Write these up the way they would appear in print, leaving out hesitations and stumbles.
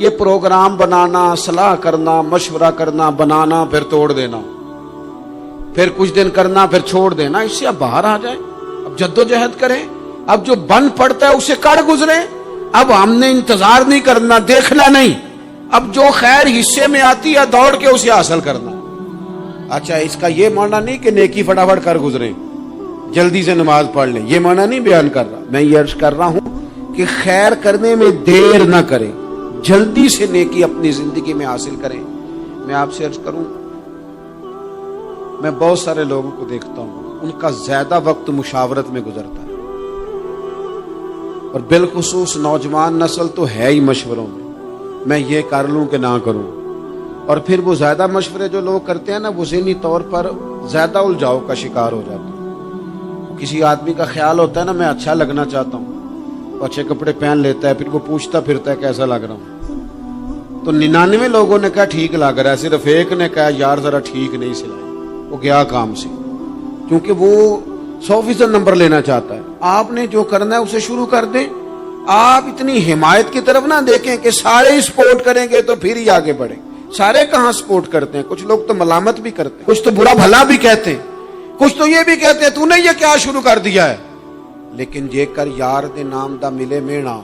یہ پروگرام بنانا، صلاح کرنا، مشورہ کرنا، بنانا پھر توڑ دینا، پھر کچھ دن کرنا پھر چھوڑ دینا، اس سے اب باہر آ جائیں، اب جدوجہد کریں، اب جو بن پڑتا ہے اسے کر گزریں۔ اب ہم نے انتظار نہیں کرنا، دیکھنا نہیں، اب جو خیر حصے میں آتی ہے دوڑ کے اسے حاصل کرنا۔ اچھا، اس کا یہ معنی نہیں کہ نیکی فٹافٹ کر گزریں، جلدی سے نماز پڑھ لیں، یہ معنی نہیں بیان کر رہا۔ میں یہ عرض کر رہا ہوں کہ خیر کرنے میں دیر نہ کریں، جلدی سے نیکی اپنی زندگی میں حاصل کریں۔ میں آپ سے عرض کروں، میں بہت سارے لوگوں کو دیکھتا ہوں، ان کا زیادہ وقت مشاورت میں گزرتا ہے، اور بالخصوص نوجوان نسل تو ہے ہی مشوروں میں یہ کر لوں کہ نہ کروں، اور پھر وہ زیادہ مشورے جو لوگ کرتے ہیں نا، وہ ذہنی طور پر زیادہ الجھاؤ کا شکار ہو جاتے ہیں۔ کسی آدمی کا خیال ہوتا ہے نا، میں اچھا لگنا چاہتا ہوں، وہ اچھے کپڑے پہن لیتا ہے، پھر وہ پوچھتا پھرتا ہے کیسا لگ رہا ہوں، تو 99 لوگوں نے کہا ٹھیک لگ رہا ہے، صرف ایک نے کہا یار ذرا ٹھیک نہیں سلائی، وہ گیا کام سے، کیونکہ وہ 100% نمبر لینا چاہتا ہے۔ آپ نے جو کرنا ہے اسے شروع کر دیں، آپ اتنی حمایت کی طرف نہ دیکھیں کہ سارے ہی سپورٹ کریں گے تو پھر ہی آگے بڑھیں۔ سارے کہاں سپورٹ کرتے ہیں، کچھ لوگ تو ملامت بھی کرتے ہیں، کچھ تو برا بھلا بھی کہتے ہیں، کچھ تو یہ بھی کہتے ہیں تو نے یہ کیا شروع کر دیا ہے۔ لیکن جے کر یار دے نام دا ملے مینا،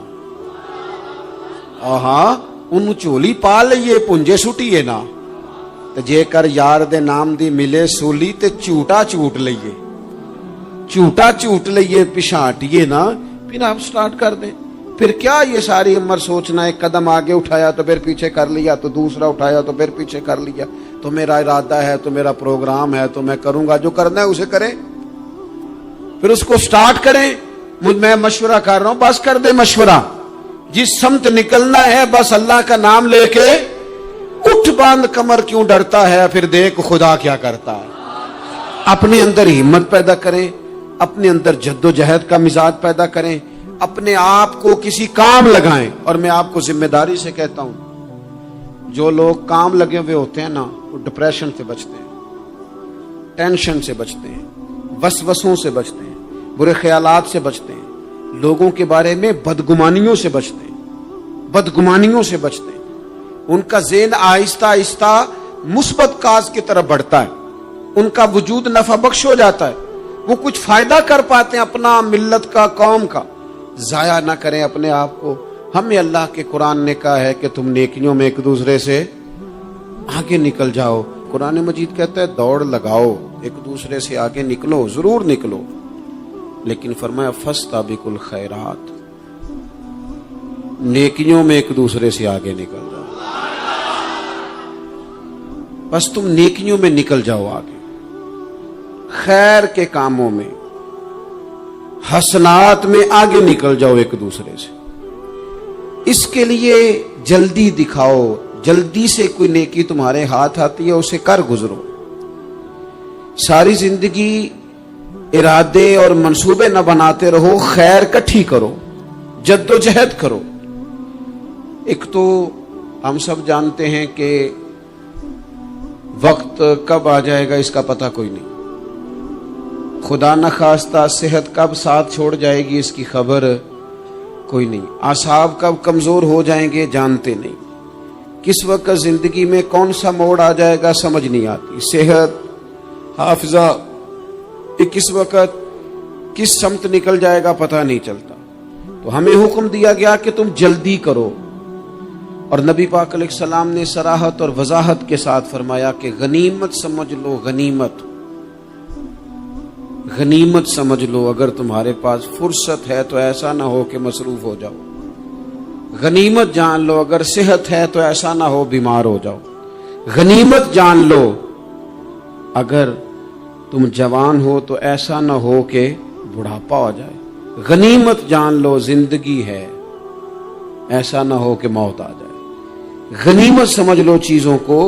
آہاں ان چولی پا لئیے پنجے سٹیے نا، تو جے کر یار دے نام دی ملے سولی تے چوٹا چوٹ لئیے، چوٹا چوٹ لئیے پشانٹیے نا، پھر آپ سٹارٹ کر دیں۔ پھر کیا یہ ساری عمر سوچنا، ایک قدم آگے اٹھایا تو پھر پیچھے کر لیا، تو دوسرا اٹھایا تو پھر پیچھے کر لیا، تو میرا ارادہ ہے، تو میرا پروگرام ہے، تو میں کروں گا، جو کرنا ہے اسے کریں، پھر اس کو سٹارٹ کریں۔ میں مشورہ کر رہا ہوں، بس کر دے مشورہ، جس سمت نکلنا ہے بس اللہ کا نام لے کے اٹھ باندھ کمر، کیوں ڈرتا ہے، پھر دیکھ خدا کیا کرتا ہے۔ اپنے اندر ہمت پیدا کریں، اپنے اندر جد و جہد کا مزاج پیدا کریں، اپنے آپ کو کسی کام لگائیں۔ اور میں آپ کو ذمہ داری سے کہتا ہوں، جو لوگ کام لگے ہوئے ہوتے ہیں نا، وہ ڈپریشن سے بچتے ہیں، ٹینشن سے بچتے ہیں، وسوسوں سے بچتے ہیں، برے خیالات سے بچتے ہیں، لوگوں کے بارے میں بدگمانیوں سے بچتے ہیں، بدگمانیوں سے بچتے ہیں۔ ان کا ذہن آہستہ آہستہ مثبت کاز کی طرف بڑھتا ہے، ان کا وجود نفع بخش ہو جاتا ہے، وہ کچھ فائدہ کر پاتے ہیں اپنا، ملت کا، قوم کا۔ ضائع نہ کریں اپنے آپ کو۔ ہمیں اللہ کے قرآن نے کہا ہے کہ تم نیکیوں میں ایک دوسرے سے آگے نکل جاؤ۔ قرآن مجید کہتا ہے دوڑ لگاؤ، ایک دوسرے سے آگے نکلو، ضرور نکلو، لیکن فرمایا فاستبقوا الخیرات، نیکیوں میں ایک دوسرے سے آگے نکل جاؤ، بس تم نیکیوں میں نکل جاؤ آگے، خیر کے کاموں میں، حسنات میں آگے نکل جاؤ ایک دوسرے سے۔ اس کے لیے جلدی دکھاؤ، جلدی سے کوئی نیکی تمہارے ہاتھ آتی ہے اسے کر گزرو۔ ساری زندگی ارادے اور منصوبے نہ بناتے رہو، خیر کٹھی کرو، جد و جہد کرو۔ ایک تو ہم سب جانتے ہیں کہ وقت کب آ جائے گا اس کا پتہ کوئی نہیں، خدا نخواستہ صحت کب ساتھ چھوڑ جائے گی اس کی خبر کوئی نہیں، اعصاب کب کمزور ہو جائیں گے جانتے نہیں، کس وقت زندگی میں کون سا موڑ آ جائے گا سمجھ نہیں آتی، صحت، حافظہ کس وقت کس سمت نکل جائے گا پتہ نہیں چلتا۔ تو ہمیں حکم دیا گیا کہ تم جلدی کرو، اور نبی پاک علیہ السلام نے صراحت اور وضاحت کے ساتھ فرمایا کہ غنیمت سمجھ لو، غنیمت غنیمت سمجھ لو، اگر تمہارے پاس فرصت ہے تو ایسا نہ ہو کہ مصروف ہو جاؤ، غنیمت جان لو، اگر صحت ہے تو ایسا نہ ہو بیمار ہو جاؤ، غنیمت جان لو، اگر تم جوان ہو تو ایسا نہ ہو کہ بڑھاپا ہو جائے، غنیمت جان لو زندگی ہے، ایسا نہ ہو کہ موت آ جائے، غنیمت سمجھ لو چیزوں کو،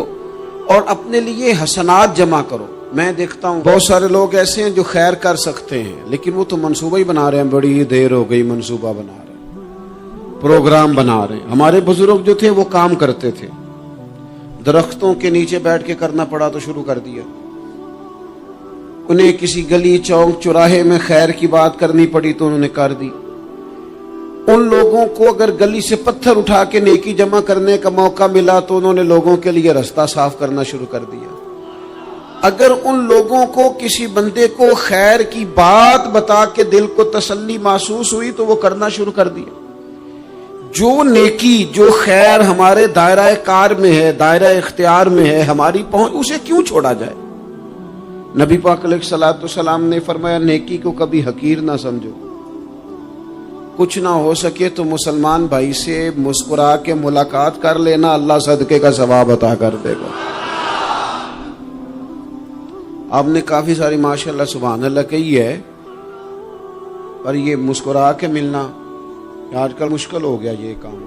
اور اپنے لیے حسنات جمع کرو۔ میں دیکھتا ہوں بہت سارے لوگ ایسے ہیں جو خیر کر سکتے ہیں لیکن وہ تو منصوبہ ہی بنا رہے ہیں، بڑی دیر ہو گئی منصوبہ بنا رہے ہیں، پروگرام بنا رہے ہیں۔ ہمارے بزرگ جو تھے وہ کام کرتے تھے، درختوں کے نیچے بیٹھ کے کرنا پڑا تو شروع کر دیا، انہیں کسی گلی چوک چوراہے میں خیر کی بات کرنی پڑی تو انہوں نے کر دی، ان لوگوں کو اگر گلی سے پتھر اٹھا کے نیکی جمع کرنے کا موقع ملا تو انہوں نے لوگوں کے لیے راستہ صاف کرنا شروع کر دیا. اگر ان لوگوں کو کسی بندے کو خیر کی بات بتا کے دل کو تسلی محسوس ہوئی تو وہ کرنا شروع کر دیا. جو نیکی جو خیر ہمارے دائرہ کار میں ہے، دائرہ اختیار میں ہے، ہماری پہنچ، اسے کیوں چھوڑا جائے؟ نبی پاک علیہ الصلوۃ والسلام نے فرمایا نیکی کو کبھی حقیر نہ سمجھو. کچھ نہ ہو سکے تو مسلمان بھائی سے مسکرا کے ملاقات کر لینا، اللہ صدقے کا ثواب عطا کر دے گا. آپ نے کافی ساری ماشاءاللہ سبحان اللہ کہی ہے، پر یہ مسکرا کے ملنا آج کل مشکل ہو گیا یہ کام،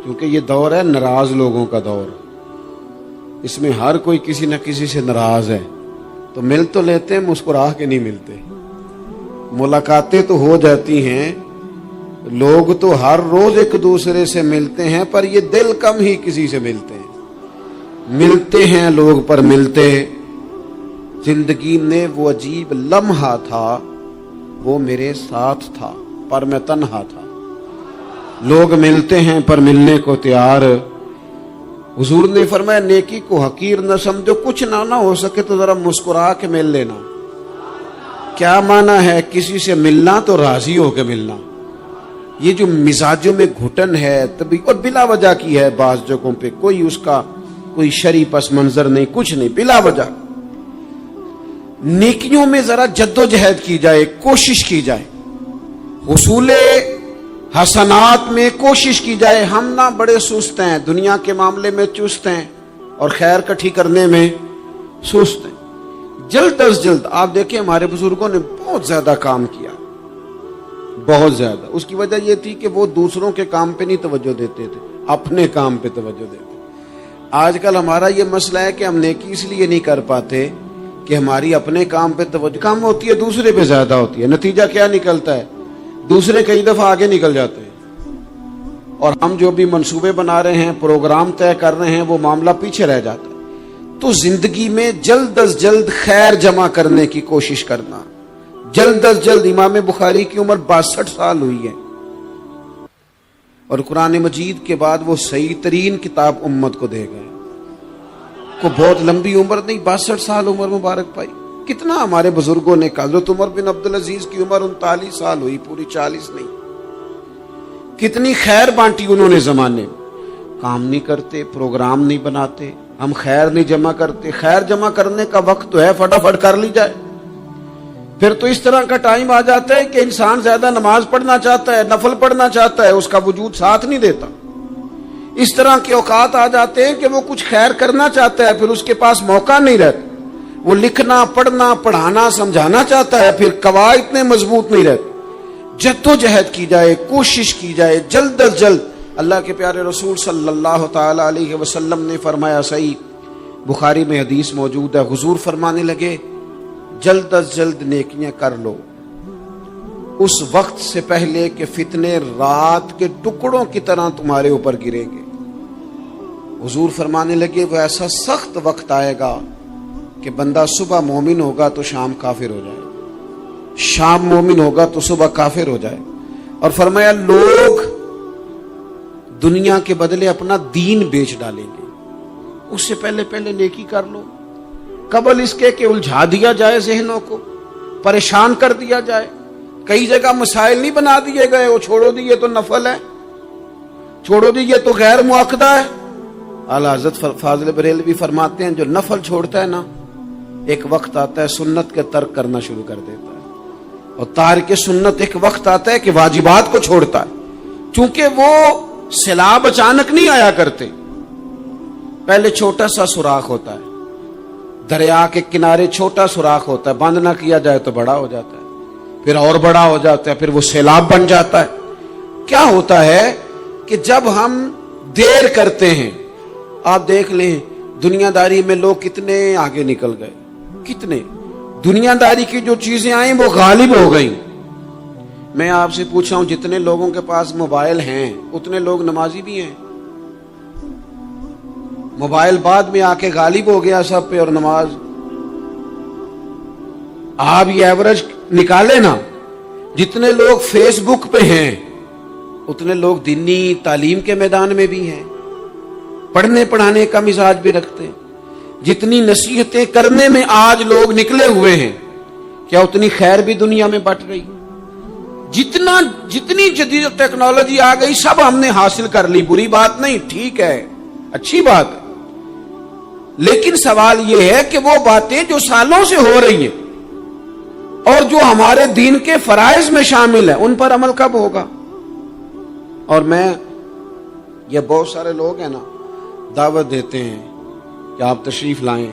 کیونکہ یہ دور ہے ناراض لوگوں کا دور. اس میں ہر کوئی کسی نہ کسی سے ناراض ہے، تو مل تو لیتے ہیں، مسکرا کے نہیں ملتے. ملاقاتیں تو ہو جاتی ہیں، لوگ تو ہر روز ایک دوسرے سے ملتے ہیں، پر یہ دل کم ہی کسی سے ملتے ہیں. ملتے ہیں لوگ پر ملتے. زندگی میں وہ عجیب لمحہ تھا، وہ میرے ساتھ تھا پر میں تنہا تھا. لوگ ملتے ہیں پر ملنے کو تیار. حضور نے فرمایا نیکی کو حقیر نہ سمجھو، کچھ نہ ہو سکے تو ذرا مسکرا کے مل لینا. کیا معنی ہے؟ کسی سے ملنا تو راضی ہو کے ملنا. یہ جو مزاجوں میں گھٹن ہے تبھی، اور بلا وجہ کی ہے بعض جگہوں پہ، کوئی اس کا کوئی شرعی پس منظر نہیں، کچھ نہیں، بلا وجہ. نیکیوں میں ذرا جد و جہد کی جائے، کوشش کی جائے، حصول حسنات میں کوشش کی جائے. ہم نہ بڑے سست ہیں، دنیا کے معاملے میں چست ہیں اور خیر کٹھی کرنے میں سست ہیں. جلد از جلد آپ دیکھیں ہمارے بزرگوں نے بہت زیادہ کام کیا، بہت زیادہ. اس کی وجہ یہ تھی کہ وہ دوسروں کے کام پہ نہیں توجہ دیتے تھے، اپنے کام پہ توجہ دیتے. آج کل ہمارا یہ مسئلہ ہے کہ ہم نیکی اس لیے نہیں کر پاتے کہ ہماری اپنے کام پہ توجہ کم ہوتی ہے، دوسرے پہ زیادہ ہوتی ہے. نتیجہ کیا نکلتا ہے؟ دوسرے کئی دفعہ آگے نکل جاتے ہیں، اور ہم جو بھی منصوبے بنا رہے ہیں، پروگرام طے کر رہے ہیں، وہ معاملہ پیچھے رہ جاتا ہے. تو زندگی میں جلد از جلد خیر جمع کرنے کی کوشش کرنا. جلد از جلد. امام بخاری کی عمر 62 سال ہوئی ہے، اور قرآن مجید کے بعد وہ صحیح ترین کتاب امت کو دے گئے. کو بہت لمبی عمر نہیں، 62 سال عمر مبارک پائی. کتنا ہمارے بزرگوں نے کہا. حضرت عمر بن عبدالعزیز کی عمر 39 سال ہوئی، پوری 40 نہیں. کتنی خیر بانٹی انہوں نے زمانے میں. کام نہیں کرتے، پروگرام نہیں بناتے، ہم خیر نہیں جمع کرتے. خیر جمع کرنے کا وقت تو ہے، فٹافٹ کر لی جائے. پھر تو اس طرح کا ٹائم آ جاتا ہے کہ انسان زیادہ نماز پڑھنا چاہتا ہے، نفل پڑھنا چاہتا ہے، اس کا وجود ساتھ نہیں دیتا. اس طرح کے اوقات آ جاتے ہیں کہ وہ کچھ خیر کرنا چاہتا ہے، پھر اس کے پاس موقع نہیں رہتا. وہ لکھنا، پڑھنا، پڑھانا، سمجھانا چاہتا ہے، پھر قواعد اتنے مضبوط نہیں رہتے. جد و جہد کی جائے، کوشش کی جائے، جلد از جلد. اللہ کے پیارے رسول صلی اللہ تعالی علیہ وسلم نے فرمایا، صحیح بخاری میں حدیث موجود ہے، حضور فرمانے لگے جلد از جلد نیکیاں کر لو اس وقت سے پہلے کہ فتنے رات کے ٹکڑوں کی طرح تمہارے اوپر گریں گے. حضور فرمانے لگے وہ ایسا سخت وقت آئے گا کہ بندہ صبح مومن ہوگا تو شام کافر ہو جائے، شام مومن ہوگا تو صبح کافر ہو جائے. اور فرمایا لوگ دنیا کے بدلے اپنا دین بیچ ڈالیں گے. اس سے پہلے نیکی کر لو، قبل اس کے کہ الجھا دیا جائے، ذہنوں کو پریشان کر دیا جائے. کئی جگہ مسائل نہیں بنا دیے گئے، وہ چھوڑو دیے تو نفل ہے، چھوڑو دیے تو غیر مؤکدہ ہے. اعلیٰ حضرت فاضل بریلوی فرماتے ہیں جو نفل چھوڑتا ہے نا، ایک وقت آتا ہے سنت کے ترک کرنا شروع کر دیتا ہے، اور تارک سنت ایک وقت آتا ہے کہ واجبات کو چھوڑتا ہے. چونکہ وہ سیلاب اچانک نہیں آیا کرتے، پہلے چھوٹا سا سوراخ ہوتا ہے، دریا کے کنارے چھوٹا سوراخ ہوتا ہے، بند نہ کیا جائے تو بڑا ہو جاتا ہے، پھر اور بڑا ہو جاتا ہے، پھر وہ سیلاب بن جاتا ہے. کیا ہوتا ہے کہ جب ہم دیر کرتے ہیں، آپ دیکھ لیں دنیا داری میں لوگ کتنے آگے نکل گئے، کتنے دنیا داری کی جو چیزیں آئیں وہ غالب ہو گئیں. میں آپ سے پوچھا ہوں جتنے لوگوں کے پاس موبائل ہیں اتنے لوگ نمازی بھی ہیں. موبائل بعد میں آ کے غالب ہو گیا سب پہ، اور نماز آپ یہ ایوریج نکالے نا، جتنے لوگ فیس بک پہ ہیں اتنے لوگ دینی تعلیم کے میدان میں بھی ہیں، پڑھنے پڑھانے کا مزاج بھی رکھتے ہیں۔ جتنی نصیحتیں کرنے میں آج لوگ نکلے ہوئے ہیں، کیا اتنی خیر بھی دنیا میں بٹ رہی؟ جتنی جدید ٹیکنالوجی آ گئی سب ہم نے حاصل کر لی، بری بات نہیں، ٹھیک ہے، اچھی بات ہے، لیکن سوال یہ ہے کہ وہ باتیں جو سالوں سے ہو رہی ہیں اور جو ہمارے دین کے فرائض میں شامل ہیں ان پر عمل کب ہوگا؟ اور میں یہ بہت سارے لوگ ہیں نا دعوت دیتے ہیں کہ آپ تشریف لائیں،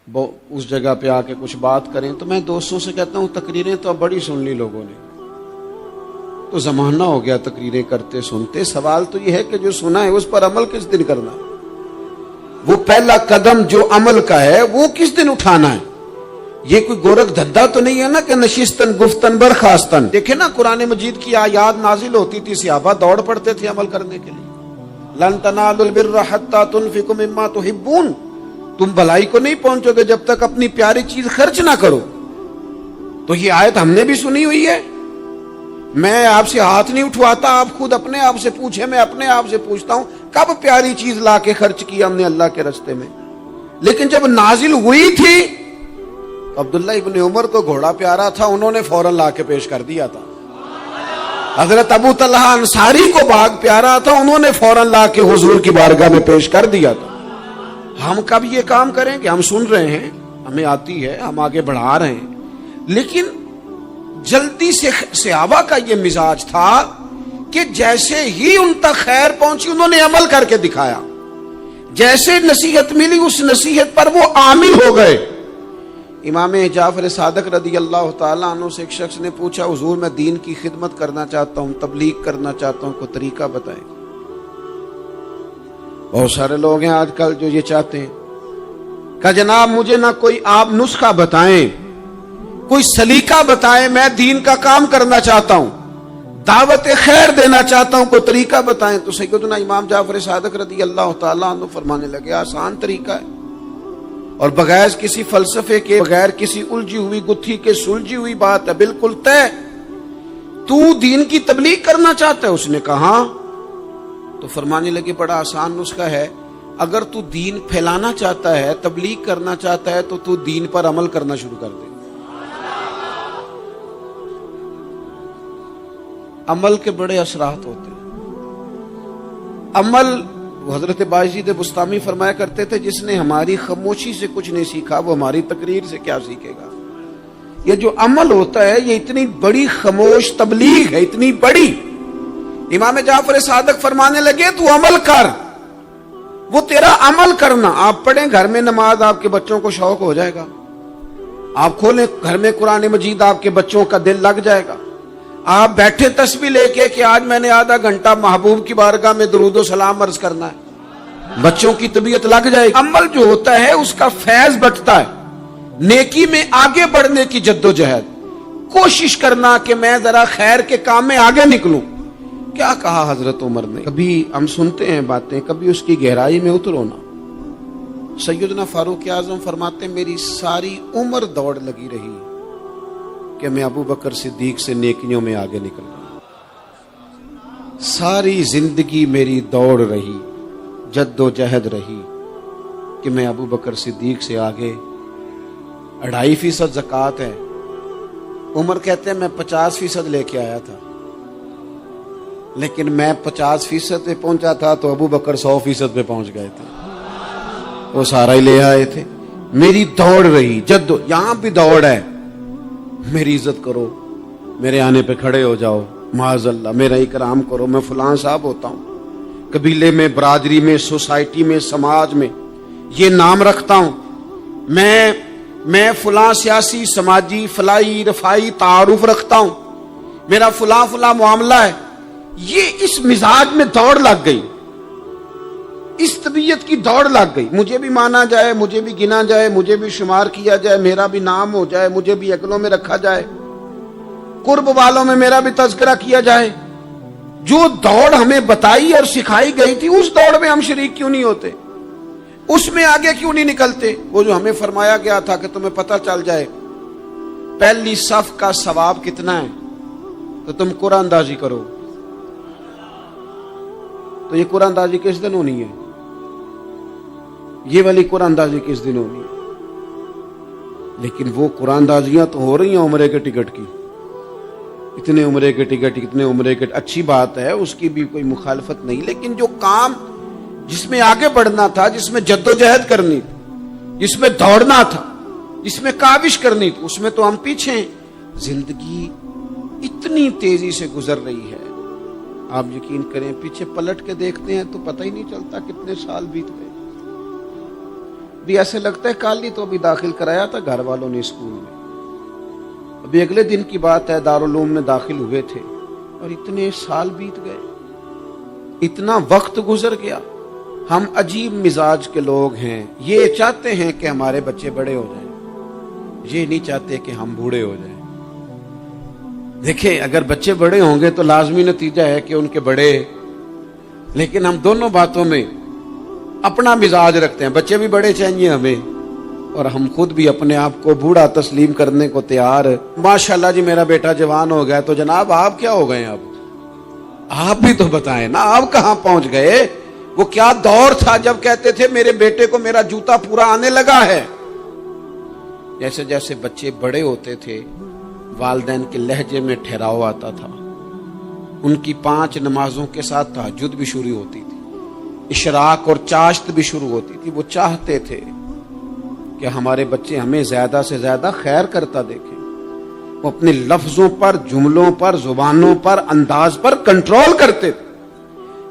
اس جگہ پہ آ کے کچھ بات کریں، تو میں دوستوں سے کہتا ہوں تقریریں تو اب بڑی سن لی لوگوں نے، تو زمانہ ہو گیا تقریریں کرتے سنتے، سوال تو یہ ہے کہ جو سنا ہے اس پر عمل کس دن کرنا ہے؟ وہ پہلا قدم جو عمل کا ہے وہ کس دن اٹھانا ہے؟ یہ کوئی گورکھ دھندا تو نہیں ہے نا کہ نشستن گفتن برخاستن۔ دیکھیں نا قرآن مجید کی آیات نازل ہوتی تھی، صحابہ دوڑ پڑتے تھے عمل کرنے کے لیے۔ لن تنالوا البر حتى تنفقوا مما تحبون، تم بھلائی کو نہیں پہنچو گے جب تک اپنی پیاری چیز خرچ نہ کرو۔ تو یہ آیت ہم نے بھی سنی ہوئی ہے، میں آپ سے ہاتھ نہیں اٹھواتا، آپ خود اپنے آپ سے پوچھیں، میں اپنے آپ سے پوچھتا ہوں کب پیاری چیز لا کے خرچ کی ہم نے اللہ کے راستے میں؟ لیکن جب نازل ہوئی تھی عبداللہ ابن عمر کو گھوڑا پیارا تھا، انہوں نے فوراً لا کے پیش کر دیا تھا۔ حضرت ابو طلحہ انصاری کو باغ پیارا تھا، انہوں نے فوراً لا کے حضور کی بارگاہ میں پیش کر دیا تھا۔ ہم کب یہ کام کریں کہ ہم سن رہے ہیں، ہمیں آتی ہے، ہم آگے بڑھا رہے ہیں، لیکن جلدی سے صحابہ کا یہ مزاج تھا کہ جیسے ہی ان تک خیر پہنچی انہوں نے عمل کر کے دکھایا، جیسے نصیحت ملی اس نصیحت پر وہ عامل ہو گئے۔ امام جعفر صادق رضی اللہ تعالیٰ عنہ سے ایک شخص نے پوچھا، حضور میں دین کی خدمت کرنا چاہتا ہوں، تبلیغ کرنا چاہتا ہوں، کوئی طریقہ بتائیں۔ بہت سارے لوگ ہیں آج کل جو یہ چاہتے ہیں کہ جناب مجھے نہ کوئی آپ نسخہ بتائیں، کوئی سلیقہ بتائیں، میں دین کا کام کرنا چاہتا ہوں، دعوت خیر دینا چاہتا ہوں، کوئی طریقہ بتائیں۔ تو سیدنا امام جعفر صادق رضی اللہ تعالیٰ عنہ فرمانے لگے، آسان طریقہ ہے، اور بغیر کسی فلسفے کے، بغیر کسی الجھی ہوئی گتھی کے سلجھی ہوئی بات ہے، بالکل طے۔ تو دین کی تبلیغ کرنا چاہتا ہے؟ اس نے کہا، تو فرمانے لگے بڑا آسان نسخہ ہے، اگر تو دین پھیلانا چاہتا ہے، تبلیغ کرنا چاہتا ہے، تو دین پر عمل کرنا شروع کر دے۔ عمل کے بڑے اثرات ہوتے ہیں۔ عمل، حضرت باجید بستامی فرمایا کرتے تھے، جس نے ہماری خاموشی سے کچھ نہیں سیکھا وہ ہماری تقریر سے کیا سیکھے گا۔ یہ جو عمل ہوتا ہے یہ اتنی بڑی خاموش تبلیغ ہے، اتنی بڑی۔ امام جعفر صادق فرمانے لگے تو عمل کر، وہ تیرا عمل کرنا۔ آپ پڑھیں گھر میں نماز، آپ کے بچوں کو شوق ہو جائے گا، آپ کھولیں گھر میں قرآن مجید، آپ کے بچوں کا دل لگ جائے گا۔ آپ بیٹھے تسبیح لے کے کہ آج میں نے آدھا گھنٹہ محبوب کی بارگاہ میں درود و سلام عرض کرنا ہے، بچوں کی طبیعت لگ جائے گی۔ عمل جو ہوتا ہے اس کا فیض بٹتا ہے، نیکی میں آگے بڑھنے کی جد و جہد، کوشش کرنا کہ میں ذرا خیر کے کام میں آگے نکلوں۔ کیا کہا حضرت عمر نے؟ کبھی ہم سنتے ہیں باتیں، کبھی اس کی گہرائی میں اترو نا۔ سیدنا فاروق اعظم فرماتے ہیں میری ساری عمر دوڑ لگی رہی کہ میں ابو بکر صدیق سے نیکیوں میں آگے نکل رہا، ساری زندگی میری دوڑ رہی، جد و جہد رہی کہ میں ابو بکر صدیق سے آگے۔ 2.5% زکوٰۃ ہے، عمر کہتے ہیں میں 50% لے کے آیا تھا، لیکن میں 50% پہ پہنچا تھا تو ابو بکر 100% پہ پہنچ گئے تھے، وہ سارا ہی لے آئے تھے۔ میری دوڑ رہی، جد، یہاں بھی دوڑ ہے، میری عزت کرو، میرے آنے پہ کھڑے ہو جاؤ، معاذ اللہ میرا اکرام کرو، میں فلاں صاحب ہوتا ہوں، قبیلے میں، برادری میں، سوسائٹی میں، سماج میں یہ نام رکھتا ہوں، میں فلاں سیاسی، سماجی، فلاحی، رفائی تعارف رکھتا ہوں، میرا فلاں معاملہ ہے۔ یہ اس مزاج میں دوڑ لگ گئی، اس طبیعت کی دوڑ لگ گئی، مجھے بھی مانا جائے، مجھے بھی گنا جائے، مجھے بھی شمار کیا جائے، میرا بھی نام ہو جائے، مجھے بھی اگلوں میں رکھا جائے، قرب والوں میں میرا بھی تذکرہ کیا جائے۔ جو دوڑ ہمیں بتائی اور سکھائی گئی تھی اس دوڑ میں ہم شریک کیوں نہیں ہوتے؟ اس میں آگے کیوں نہیں نکلتے؟ وہ جو ہمیں فرمایا گیا تھا کہ تمہیں پتہ چل جائے پہلی صف کا ثواب کتنا ہے تو تم قرآن اندازی کرو، تو یہ قرآن اندازی کس دن ہونی ہے؟ یہ والی قرآن اندازی کس دن ہونی ہے؟ لیکن وہ قرآن اندازیاں تو ہو رہی ہیں عمرے کے ٹکٹ کی، اتنے عمرے کے ٹکٹ، اتنے عمرے کے، اچھی بات ہے، اس کی بھی کوئی مخالفت نہیں، لیکن جو کام جس میں آگے بڑھنا تھا، جس میں جدوجہد کرنی تھی، جس میں دوڑنا تھا، جس میں کاوش کرنی تھی، اس میں تو ہم پیچھے ہیں۔ زندگی اتنی تیزی سے گزر رہی ہے، آپ یقین کریں پیچھے پلٹ کے دیکھتے ہیں تو پتہ ہی نہیں چلتا کتنے سال بیت گئے۔ بھی ایسے لگتا ہے کل ہی تو ابھی داخل کرایا تھا گھر والوں نے اسکول میں، ابھی اگلے دن کی بات ہے دارالعلوم میں داخل ہوئے تھے اور اتنے سال بیت گئے، اتنا وقت گزر گیا۔ ہم عجیب مزاج کے لوگ ہیں، یہ چاہتے ہیں کہ ہمارے بچے بڑے ہو جائیں، یہ نہیں چاہتے کہ ہم بوڑھے ہو جائیں۔ دیکھیں اگر بچے بڑے ہوں گے تو لازمی نتیجہ ہے کہ ان کے بڑے، لیکن ہم دونوں باتوں میں اپنا مزاج رکھتے ہیں، بچے بھی بڑے چاہیے ہمیں اور ہم خود بھی اپنے آپ کو بوڑھا تسلیم کرنے کو تیار۔ ماشاءاللہ جی میرا بیٹا جوان ہو گیا، تو جناب آپ کیا ہو گئے؟ اب آپ بھی تو بتائیں نا، آپ کہاں پہنچ گئے؟ وہ کیا دور تھا جب کہتے تھے میرے بیٹے کو میرا جوتا پورا آنے لگا ہے۔ جیسے جیسے بچے بڑے ہوتے تھے والدین کے لہجے میں ٹھہراؤ آتا تھا، ان کی 5 نمازوں کے ساتھ تہجد بھی شروع ہوتی تھی، اشراق اور چاشت بھی شروع ہوتی تھی۔ وہ چاہتے تھے کہ ہمارے بچے ہمیں زیادہ سے زیادہ خیر کرتا دیکھیں، وہ اپنے لفظوں پر، جملوں پر، زبانوں پر، انداز پر کنٹرول کرتے تھے۔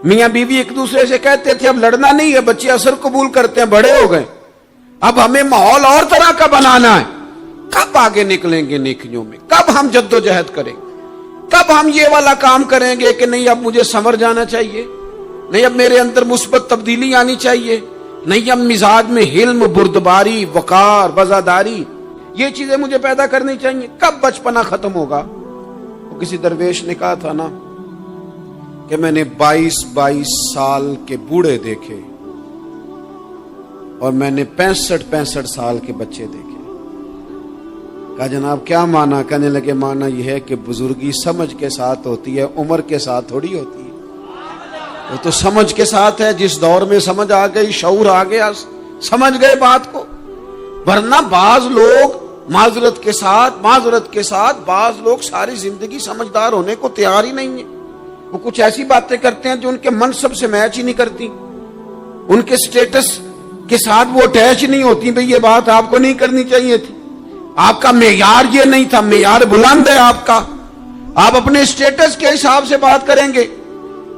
میاں بیوی ایک دوسرے سے کہتے تھے اب لڑنا نہیں ہے، بچے اثر قبول کرتے ہیں، بڑے ہو گئے، اب ہمیں ماحول اور طرح کا بنانا ہے۔ کب آگے نکلیں گے نیکیوں میں؟ کب ہم جدوجہد کریں گے؟ کب ہم یہ والا کام کریں گے کہ نہیں اب مجھے سنور جانا چاہیے، نہیں اب میرے اندر مثبت تبدیلی آنی چاہیے، نہیں اب مزاج میں حلم، بردباری، وقار، وفاداری، یہ چیزیں مجھے پیدا کرنی چاہیے؟ کب بچپنا ختم ہوگا؟ وہ کسی درویش نے کہا تھا نا کہ میں نے 22 سال کے بوڑھے دیکھے اور میں نے 65 سال کے بچے دیکھے۔ کہا جناب کیا مانا؟ کہنے لگے مانا یہ ہے کہ بزرگی سمجھ کے ساتھ ہوتی ہے، عمر کے ساتھ تھوڑی ہوتی ہے۔ وہ تو سمجھ کے ساتھ ہے، جس دور میں سمجھ آ گئی، شعور آ گیا، سمجھ گئے بات کو۔ ورنہ بعض لوگ معذرت کے ساتھ بعض لوگ ساری زندگی سمجھدار ہونے کو تیار ہی نہیں ہیں۔ وہ کچھ ایسی باتیں کرتے ہیں جو ان کے منصب سے میچ ہی نہیں کرتی، ان کے سٹیٹس کے ساتھ وہ اٹیچ نہیں ہوتی۔ بھئی یہ بات آپ کو نہیں کرنی چاہیے تھی، آپ کا معیار یہ نہیں تھا، معیار بلند ہے آپ کا، آپ اپنے سٹیٹس کے حساب سے بات کریں گے۔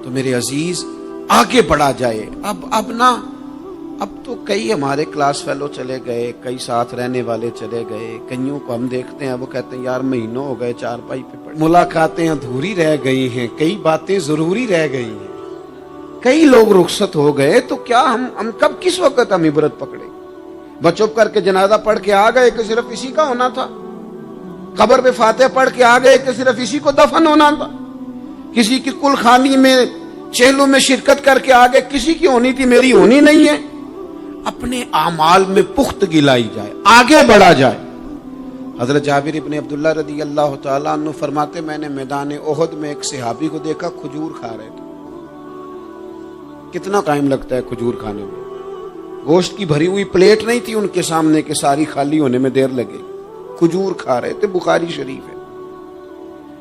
تو میرے عزیز آگے بڑھا جائے۔ اب تو کئی ہمارے کلاس فیلو چلے گئے، کئی ساتھ رہنے والے چلے گئے، کئیوں کو ہم دیکھتے ہیں وہ کہتے ہیں یار مہینوں ہو گئے چارپائی پہ پڑے، ملاقاتیں ادھوری رہ گئی ہیں، کئی باتیں ضروری رہ گئی ہیں، کئی لوگ رخصت ہو گئے، تو کیا ہم کب کس وقت ہم عبرت پکڑے؟ بس چپ کر کے جنازہ پڑھ کے آ گئے کہ صرف اسی کا ہونا تھا، قبر پہ فاتحہ پڑھ کے آ گئے کہ صرف اسی کو دفن ہونا تھا، کسی کی کل خانی میں چہلوں میں شرکت کر کے آ گئے، کسی کی ہونی تھی میری ہونی نہیں ہے۔ اپنے اعمال میں پختگی لائی جائے، آگے بڑھا جائے۔ حضرت جابر ابن عبداللہ رضی اللہ تعالیٰ عنہ فرماتے میں نے میدان احد میں ایک صحابی کو دیکھا کھجور کھا رہے تھے۔ کتنا ٹائم لگتا ہے کھجور کھانے میں؟ گوشت کی بھری ہوئی پلیٹ نہیں تھی ان کے سامنے کہ ساری خالی ہونے میں دیر لگے، کھجور کھا رہے تھے، بخاری شریف ہے۔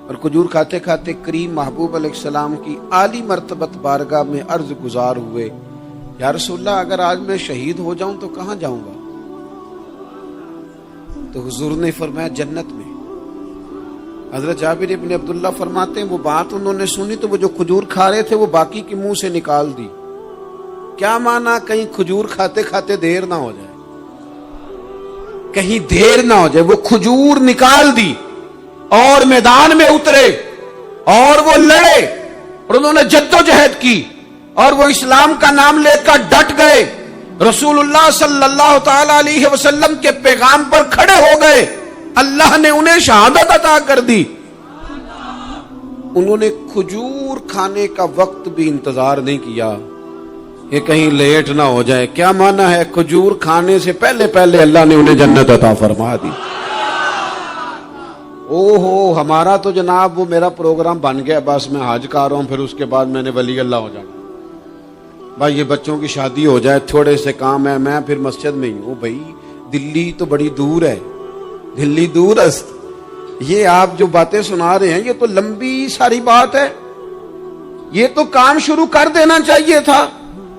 اور کھجور کھاتے کھاتے کریم محبوب علیہ السلام کی عالی مرتبت بارگاہ میں عرض گزار ہوئے، یا رسول اللہ اگر آج میں شہید ہو جاؤں تو کہاں جاؤں گا؟ تو حضور نے فرمایا جنت میں۔ حضرت جابر ابن عبداللہ فرماتے ہیں وہ بات انہوں نے سنی تو وہ جو کھجور کھا رہے تھے وہ باقی کے منہ سے نکال دی۔ کیا مانا؟ کہیں کھجور کھاتے کھاتے دیر نہ ہو جائے، کہیں دیر نہ ہو جائے۔ وہ کھجور نکال دی اور میدان میں اترے اور وہ لڑے اور انہوں نے جدوجہد کی اور وہ اسلام کا نام لے کر ڈٹ گئے، رسول اللہ صلی اللہ تعالی علیہ وسلم کے پیغام پر کھڑے ہو گئے، اللہ نے انہیں شہادت عطا کر دی۔ انہوں نے کھجور کھانے کا وقت بھی انتظار نہیں کیا کہ کہیں لیٹ نہ ہو جائے۔ کیا مانا ہے؟ کھجور کھانے سے پہلے پہلے اللہ نے انہیں جنت عطا فرما دی۔ اوہو، ہمارا تو جناب وہ میرا پروگرام بن گیا، بس میں حج کر رہا ہوں، پھر اس کے بعد میں نے ولی اللہ ہو جانا۔ بھائی یہ بچوں کی شادی ہو جائے، تھوڑے سے کام ہے، میں پھر مسجد میں ہی ہوں. بھائی دلی تو بڑی دور ہے، دلی دور است. یہ آپ جو باتیں سنا رہے ہیں یہ تو لمبی ساری بات ہے. یہ تو کام شروع کر دینا چاہیے تھا،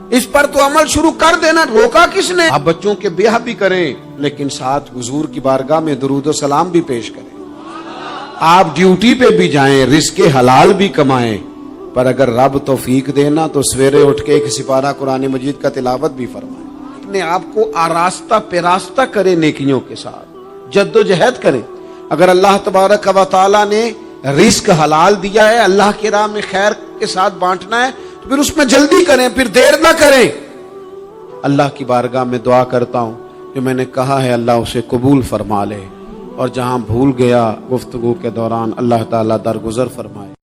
اس پر تو عمل شروع کر دینا، روکا کس نے؟ آپ بچوں کے بیاہ بھی کریں لیکن ساتھ حضور کی بارگاہ میں درود و سلام بھی پیش کریں. آپ ڈیوٹی پہ بھی جائیں، رزق حلال بھی کمائیں، پر اگر رب توفیق دینا تو سویرے اٹھ کے ایک سپارہ قرآن مجید کا تلاوت بھی فرمائیں. اپنے آپ کو آراستہ پیراستہ کریں، نیکیوں کے ساتھ جد و جہد کریں. اگر اللہ تبارک و تعالی نے رزق حلال دیا ہے، اللہ کی راہ میں خیر کے ساتھ بانٹنا ہے، تو پھر اس میں جلدی کریں، پھر دیر نہ کریں. اللہ کی بارگاہ میں دعا کرتا ہوں جو میں نے کہا ہے اللہ اسے قبول فرما لے، اور جہاں بھول گیا گفتگو کے دوران اللہ تعالیٰ درگزر فرمائے.